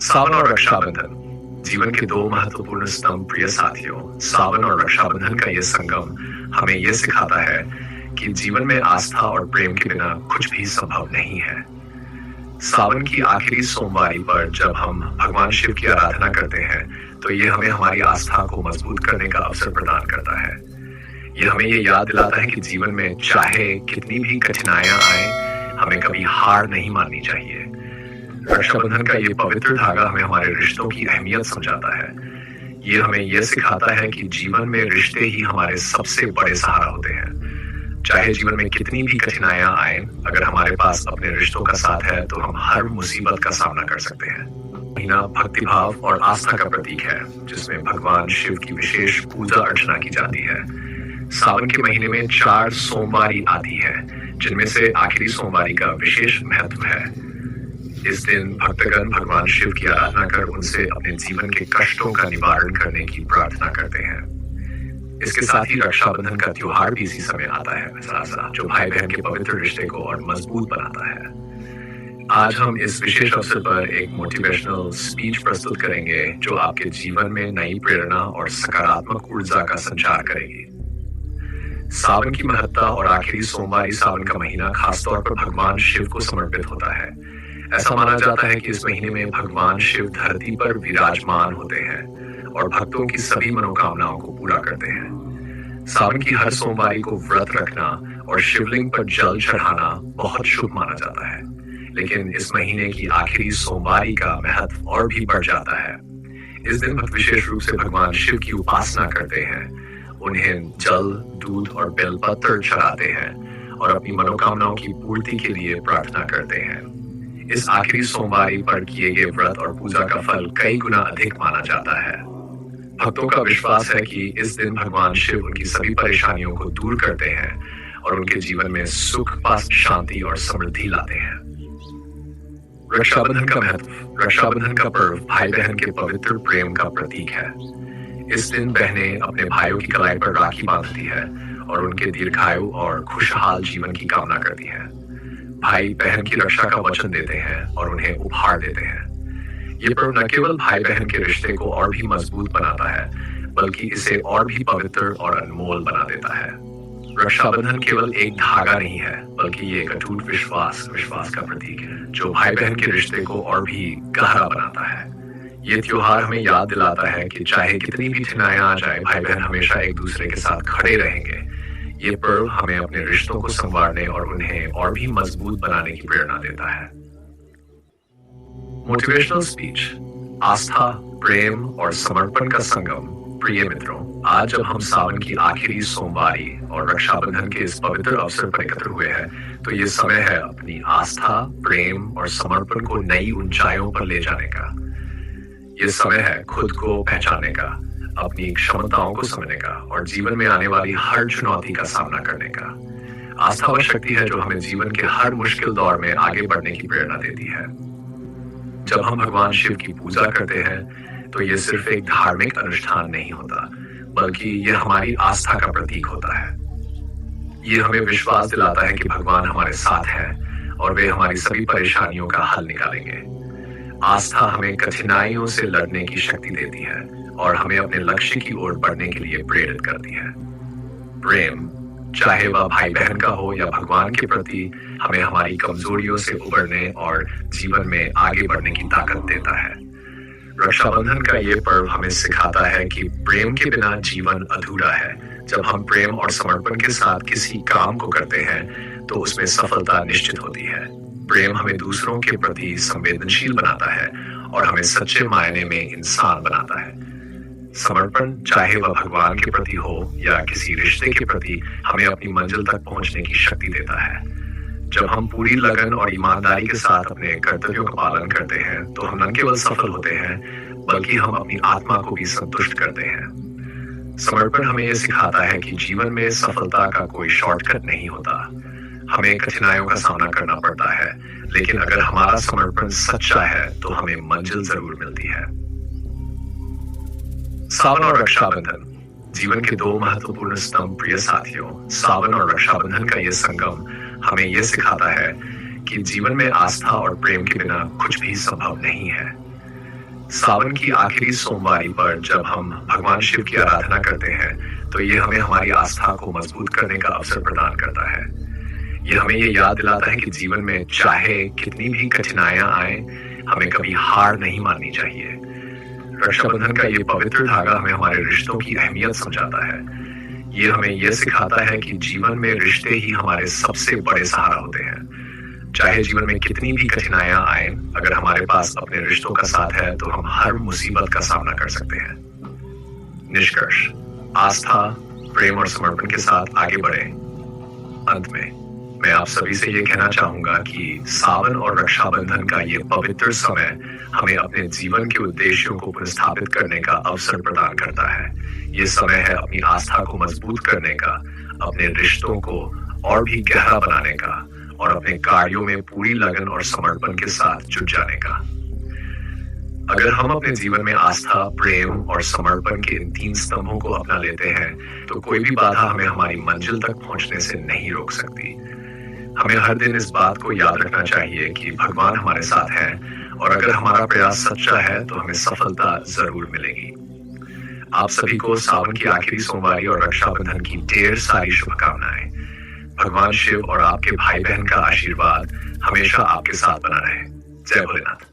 सावन और रक्षाबंधन जीवन के दो महत्वपूर्ण स्तंभ। प्रिय साथियों, सावन और रक्षाबंधन का ये संगम हमें ये सिखाता है कि जीवन में आस्था और प्रेम के बिना कुछ भी संभव नहीं है। सावन की आखिरी सोमवारी पर जब हम भगवान शिव की आराधना करते हैं तो ये हमें हमारी आस्था को मजबूत करने का अवसर प्रदान करता है। ये हमें ये याद दिलाता है कि जीवन में चाहे कितनी भी कठिनाइयां आए, हमें कभी हार नहीं माननी चाहिए। रक्षाबंधन का ये पवित्र धागा हमें हमारे रिश्तों की अहमियत समझाता है। ये हमें यह सिखाता है कि जीवन में रिश्ते ही हमारे सबसे बड़े सहारा होते हैं। चाहे जीवन में कितनी भी कठिनाइयां आए, अगर हमारे पास अपने रिश्तों का साथ है तो हम हर मुसीबत का सामना कर सकते हैं। महीना भक्ति भाव और आस्था का प्रतीक है, जिसमें भगवान शिव की विशेष पूजा अर्चना की जाती है। सावन के महीने में 4 सोमवारी आती है, जिनमें से आखिरी सोमवारी का विशेष महत्व है। इस दिन भक्तगण भगवान शिव की आराधना कर उनसे अपने जीवन के कष्टों का निवारण करने की प्रार्थना करते हैं। इसके साथ ही रक्षाबंधन का त्योहार भी इसी समय आता है, जो भाई बहन के पवित्र रिश्ते को और मजबूत बनाता है। आज हम इस विशेष अवसर पर एक मोटिवेशनल स्पीच प्रस्तुत करेंगे जो आपके जीवन में नई प्रेरणा और सकारात्मक ऊर्जा का संचार करेगी। सावन की महत्ता और आखिरी सोमवारी सावन का महीना खासतौर पर भगवान शिव को समर्पित होता है। ऐसा माना जाता है कि इस महीने में भगवान शिव धरती पर विराजमान होते हैं और भक्तों की सभी मनोकामनाओं को पूरा करते हैं। सावन की हर सोमवारी को व्रत रखना और शिवलिंग पर जल चढ़ाना बहुत शुभ माना जाता है, लेकिन इस महीने की आखिरी सोमवारी का महत्व और भी बढ़ जाता है। इस दिन भक्त विशेष रूप से भगवान शिव की उपासना करते हैं, उन्हें जल, दूध और बेलपत्र चढ़ाते हैं और अपनी मनोकामनाओं की पूर्ति के लिए प्रार्थना करते हैं। इस आखिरी सोमवारी पर किए गए व्रत और पूजा का फल कई गुना अधिक माना जाता है। भक्तों का विश्वास है कि इस दिन भगवान शिव उनकी सभी परेशानियों को दूर करते हैं और उनके जीवन में सुख, शांति और समृद्धि लाते हैं। रक्षाबंधन का महत्व। रक्षाबंधन का पर्व भाई बहन के पवित्र प्रेम का प्रतीक है। इस दिन बहनें अपने भाइयों की कलाई पर राखी बांधती है और उनके दीर्घायु और खुशहाल जीवन की कामना करती है। भाई बहन की रक्षा का वचन देते हैं और उन्हें उपहार देते हैं। ये पर्व न केवल भाई बहन के रिश्ते को और भी मजबूत बनाता है, बल्कि इसे और भी पवित्र और अनमोल बना देता है। रक्षाबंधन केवल एक धागा नहीं है, बल्कि ये एक अटूट विश्वास का प्रतीक है, जो भाई बहन के रिश्ते को और भी गहरा बनाता है। ये त्योहार हमें याद दिलाता है कि चाहे कितनी भी कठिनाइयां आ जाए, भाई बहन हमेशा एक दूसरे के साथ खड़े रहेंगे। ये पर्व हमें अपने रिश्तों को संवारने और उन्हें और भी मजबूत बनाने की प्रेरणा देता है। Motivational speech. आस्था, प्रेम और समर्पण का संगम। प्रिय मित्रों, आज जब हम सावन की आखिरी सोमवारी और रक्षाबंधन के इस पवित्र अवसर पर एकत्र हुए हैं, तो ये समय है अपनी आस्था, प्रेम और समर्पण को नई ऊंचाइयों पर ले जाने का। ये समय है खुद को पहचानने का, अपनी क्षमताओं को समझने का और जीवन में आने वाली हर चुनौती का सामना करने का। आस्था वह शक्ति है जो हमें जीवन के हर मुश्किल दौर में आगे बढ़ने की प्रेरणा देती है। जब हम भगवान शिव की पूजा करते हैं तो ये सिर्फ एक धार्मिक अनुष्ठान नहीं होता, बल्कि ये हमारी आस्था का प्रतीक होता है। ये हमें विश्वास दिलाता है कि भगवान हमारे साथ हैं और वे हमारी सभी परेशानियों का हल निकालेंगे। आस्था हमें कठिनाइयों से लड़ने की शक्ति देती है और हमें अपने लक्ष्य की ओर बढ़ने के लिए प्रेरित करती है। प्रेम, चाहे वह भाई बहन का हो या भगवान के प्रति, हमें हमारी कमजोरियों से उबरने और जीवन में आगे बढ़ने की ताकत देता है। रक्षाबंधन का ये पर्व हमें सिखाता है कि प्रेम के बिना जीवन अधूरा है। जब हम प्रेम और समर्पण के साथ किसी काम को करते हैं तो उसमें सफलता निश्चित होती है। प्रेम हमें दूसरों के प्रति संवेदनशील बनाता है और हमें सच्चे मायने में इंसान बनाता है। समर्पण, चाहे वह भगवान के प्रति हो या किसी रिश्ते के प्रति, हमें अपनी मंजिल तक पहुंचने की शक्ति देता है। जब हम पूरी लगन और ईमानदारी के साथ अपने कर्तव्यों का पालन करते हैं तो हम न केवल सफल होते हैं, बल्कि हम अपनी आत्मा को भी संतुष्ट करते हैं। समर्पण हमें यह सिखाता है कि जीवन में सफलता का कोई शॉर्टकट नहीं होता। हमें कठिनाइयों का सामना करना पड़ता है, लेकिन अगर हमारा समर्पण सच्चा है तो हमें मंजिल जरूर मिलती है। सावन और रक्षाबंधन जीवन के दो महत्वपूर्ण स्तंभ। प्रिय साथियों, सावन और रक्षाबंधन का यह संगम हमें यह सिखाता है कि जीवन में आस्था और प्रेम के बिना कुछ भी संभव नहीं है। सावन की आखिरी सोमवारी पर जब हम भगवान शिव की आराधना करते हैं, तो ये हमें हमारी आस्था को मजबूत करने का अवसर प्रदान करता है। ये हमें ये याद दिलाता है कि जीवन में चाहे कितनी भी कठिनाइयां आए, हमें कभी हार नहीं माननी चाहिए। रक्षाबंधन का ये पवित्र धागा हमें हमारे रिश्तों की अहमियत समझाता है। ये हमें यह सिखाता है कि जीवन में रिश्ते ही हमारे सबसे बड़े सहारा होते हैं। चाहे जीवन में कितनी भी कठिनाइयां आए, अगर हमारे पास अपने रिश्तों का साथ है तो हम हर मुसीबत का सामना कर सकते हैं। निष्कर्ष, आस्था, प्रेम और समर्पण के साथ आगे बढ़े। अंत में मैं आप सभी से ये कहना चाहूंगा कि सावन और रक्षाबंधन का ये पवित्र समय हमें अपने जीवन के उद्देश्यों को पुनर्स्थापित करने का अवसर प्रदान करता है। ये समय है अपनी आस्था को मजबूत करने का, अपने रिश्तों को और भी गहरा बनाने का और अपने कार्यों में पूरी लगन और समर्पण के साथ जुट जाने का। अगर हम अपने जीवन में आस्था, प्रेम और समर्पण के इन 3 स्तंभों को अपना लेते हैं, तो कोई भी बाधा हमें हमारी मंजिल तक पहुंचने से नहीं रोक सकती। हमें हर दिन इस बात को याद रखना चाहिए कि भगवान हमारे साथ है और अगर हमारा प्रयास सच्चा है तो हमें सफलता जरूर मिलेगी। आप सभी को सावन की आखिरी सोमवारी और रक्षाबंधन की ढेर सारी शुभकामनाएं। भगवान शिव और आपके भाई बहन का आशीर्वाद हमेशा आपके साथ बना रहे। जय भोलेनाथ।